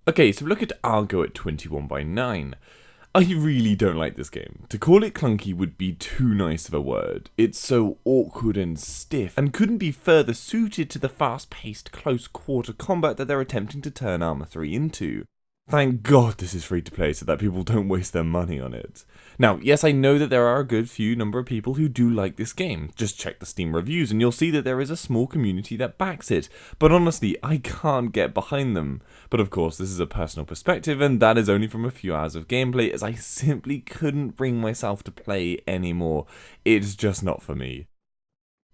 Okay, so look at Argo at 21:9. I really don't like this game. To call it clunky would be too nice of a word. It's so awkward and stiff, and couldn't be further suited to the fast-paced close quarter combat that they're attempting to turn Arma 3 into. Thank God this is free to play so that people don't waste their money on it. Now, yes, I know that there are a good few number of people who do like this game. Just check the Steam reviews and you'll see that there is a small community that backs it. But honestly, I can't get behind them. But of course, this is a personal perspective and that is only from a few hours of gameplay as I simply couldn't bring myself to play anymore. It's just not for me.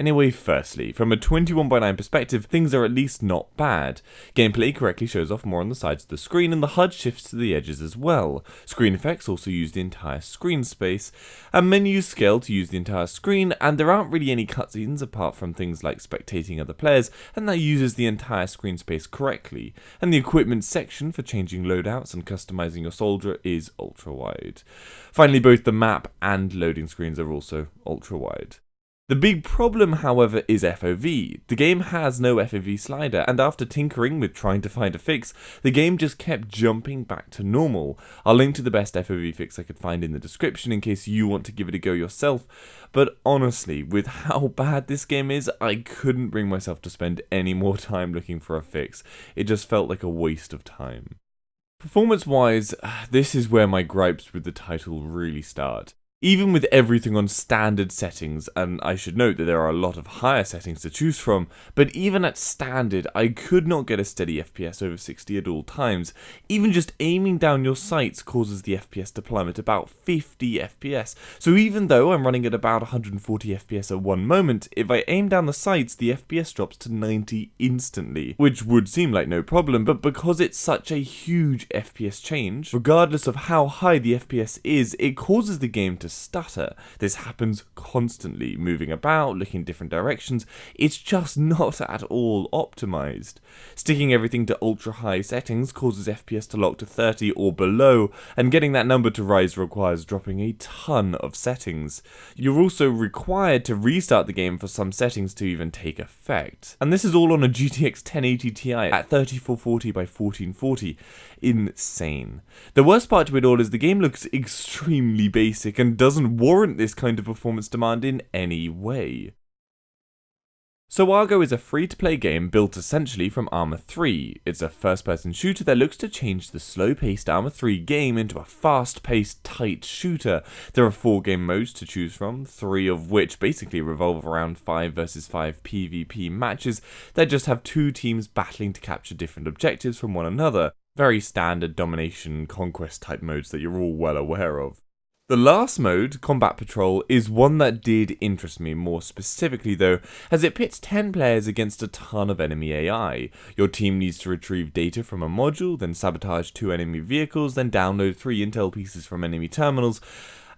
Anyway, firstly, from a 21:9 perspective, things are at least not bad. Gameplay correctly shows off more on the sides of the screen, and the HUD shifts to the edges as well. Screen effects also use the entire screen space, and menus scale to use the entire screen, and there aren't really any cutscenes apart from things like spectating other players, and that uses the entire screen space correctly. And the equipment section for changing loadouts and customizing your soldier is ultra-wide. Finally, both the map and loading screens are also ultra-wide. The big problem, however, is FOV. The game has no FOV slider, and after tinkering with trying to find a fix, the game just kept jumping back to normal. I'll link to the best FOV fix I could find in the description in case you want to give it a go yourself, but honestly, with how bad this game is, I couldn't bring myself to spend any more time looking for a fix. It just felt like a waste of time. Performance-wise, this is where my gripes with the title really start. Even with everything on standard settings, and I should note that there are a lot of higher settings to choose from, but even at standard, I could not get a steady FPS over 60 at all times. Even just aiming down your sights causes the FPS to plummet about 50 FPS, so even though I'm running at about 140 FPS at one moment, if I aim down the sights, the FPS drops to 90 instantly, which would seem like no problem, but because it's such a huge FPS change, regardless of how high the FPS is, it causes the game to stutter. This happens constantly, moving about, looking in different directions. It's just not at all optimized. Sticking everything to ultra high settings causes FPS to lock to 30 or below, and getting that number to rise requires dropping a ton of settings. You're also required to restart the game for some settings to even take effect. And this is all on a GTX 1080 Ti at 3440 by 1440. Insane. The worst part to it all is the game looks extremely basic and doesn't warrant this kind of performance demand in any way. So Argo is a free-to-play game built essentially from Arma 3. It's a first-person shooter that looks to change the slow-paced Arma 3 game into a fast-paced, tight shooter. There are 4 game modes to choose from, 3 of which basically revolve around 5 versus 5 PvP matches that just have 2 teams battling to capture different objectives from one another. Very standard domination, conquest type modes that you're all well aware of. The last mode, Combat Patrol, is one that did interest me more specifically though, as it pits 10 players against a ton of enemy AI. Your team needs to retrieve data from a module, then sabotage 2 enemy vehicles, then download 3 intel pieces from enemy terminals.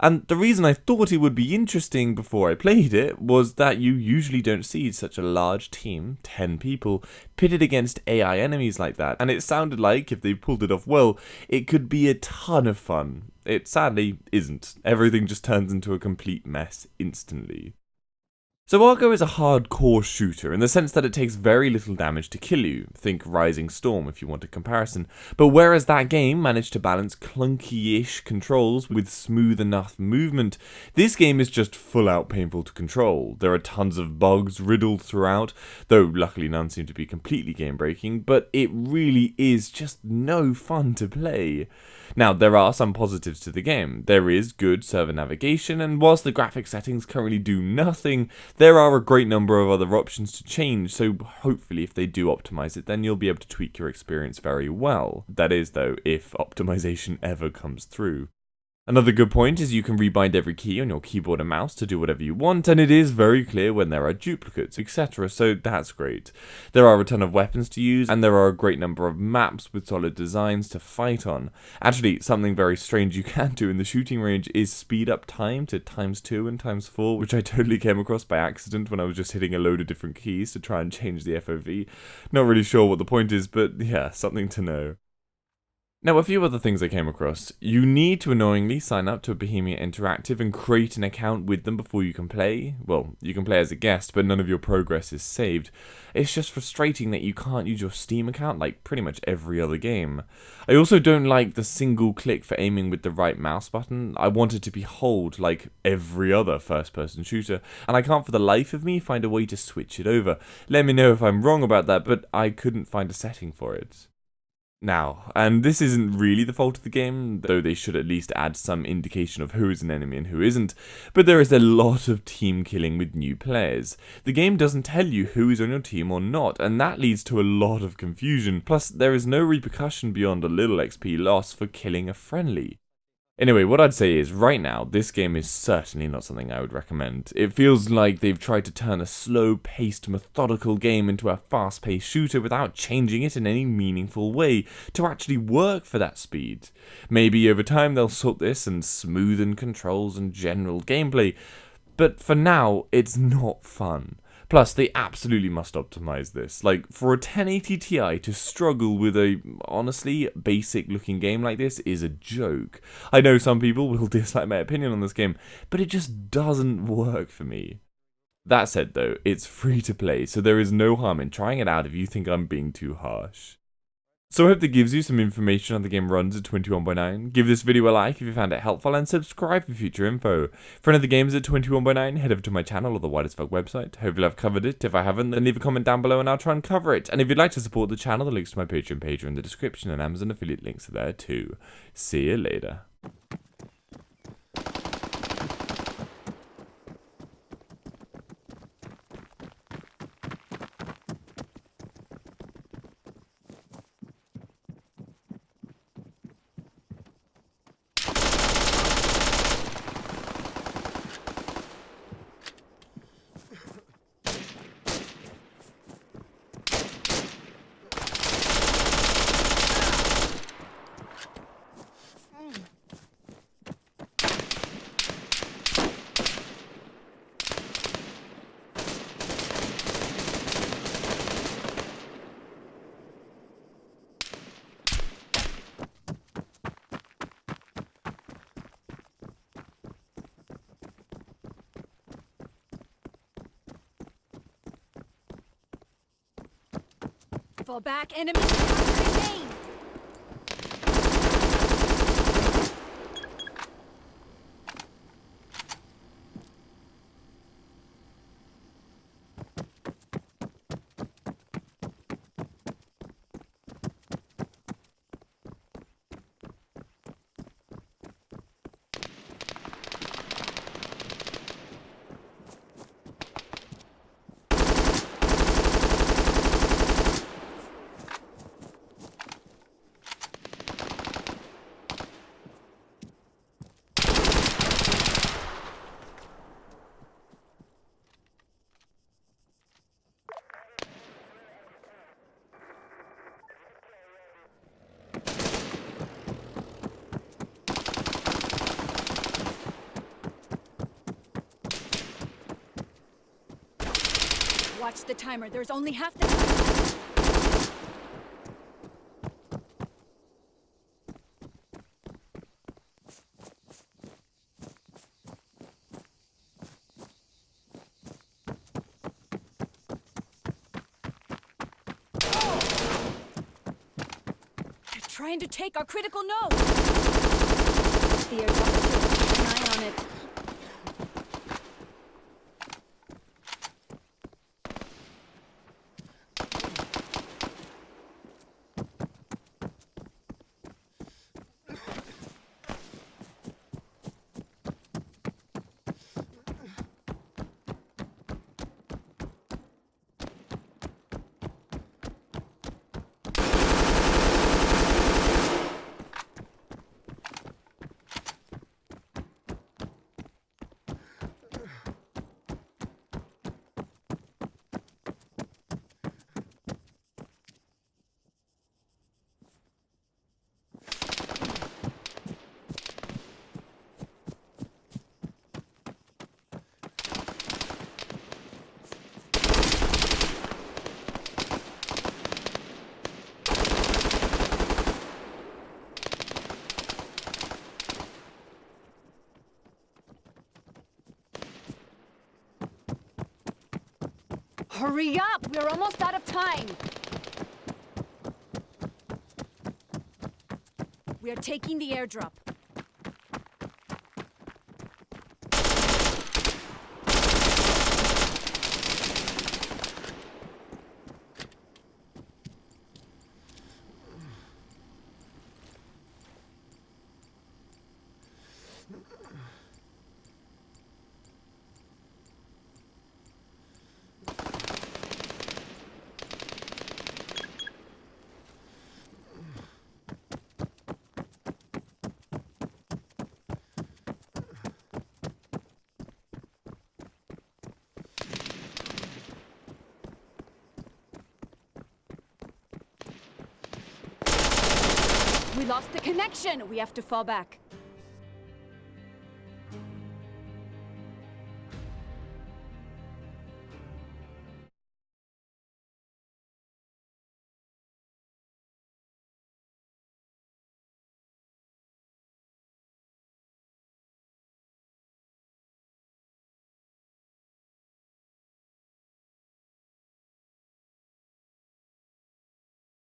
And the reason I thought it would be interesting before I played it was that you usually don't see such a large team, 10 people, pitted against AI enemies like that, and it sounded like, if they pulled it off well, it could be a ton of fun. It sadly isn't. Everything just turns into a complete mess instantly. So Argo is a hardcore shooter in the sense that it takes very little damage to kill you, think Rising Storm if you want a comparison, but whereas that game managed to balance clunky-ish controls with smooth enough movement, this game is just full out painful to control. There are tons of bugs riddled throughout, though luckily none seem to be completely game breaking, but it really is just no fun to play. Now, there are some positives to the game. There is good server navigation, and whilst the graphic settings currently do nothing, there are a great number of other options to change, so hopefully if they do optimize it, then you'll be able to tweak your experience very well. That is, though, if optimization ever comes through. Another good point is you can rebind every key on your keyboard and mouse to do whatever you want, and it is very clear when there are duplicates, etc., so that's great. There are a ton of weapons to use, and there are a great number of maps with solid designs to fight on. Actually, something very strange you can do in the shooting range is speed up time to ×2 and ×4, which I totally came across by accident when I was just hitting a load of different keys to try and change the FOV. Not really sure what the point is, but yeah, something to know. Now, a few other things I came across. You need to annoyingly sign up to a Bohemia Interactive and create an account with them before you can play. Well, you can play as a guest, but none of your progress is saved. It's just frustrating that you can't use your Steam account like pretty much every other game. I also don't like the single click for aiming with the right mouse button. I want it to be hold like every other first-person shooter, and I can't for the life of me find a way to switch it over. Let me know if I'm wrong about that, but I couldn't find a setting for it. Now, and this isn't really the fault of the game, though they should at least add some indication of who is an enemy and who isn't, but there is a lot of team killing with new players. The game doesn't tell you who is on your team or not, and that leads to a lot of confusion, plus there is no repercussion beyond a little XP loss for killing a friendly. Anyway, what I'd say is, right now, this game is certainly not something I would recommend. It feels like they've tried to turn a slow-paced, methodical game into a fast-paced shooter without changing it in any meaningful way to actually work for that speed. Maybe over time they'll sort this and smoothen controls and general gameplay, but for now, it's not fun. Plus, they absolutely must optimize this. Like, for a 1080 Ti to struggle with a, honestly, basic looking game like this is a joke. I know some people will dislike my opinion on this game, but it just doesn't work for me. That said though, it's free to play, so there is no harm in trying it out if you think I'm being too harsh. So I hope that gives you some information on the game runs at 21/9. Give this video a like if you found it helpful, and subscribe for future info. For another games at 21/9, head over to my channel or the WideAsFcuk website. Hopefully I've covered it. If I haven't, then leave a comment down below and I'll try and cover it. And if you'd like to support the channel, the links to my Patreon page are in the description, and Amazon affiliate links are there too. See you later. Fall back, enemy remain. Watch the timer. There's only half the time. They're trying to take our critical node. The airdrop. Keep an eye on it. Hurry up! We're almost out of time! We are taking the airdrop. We lost the connection! We have to fall back.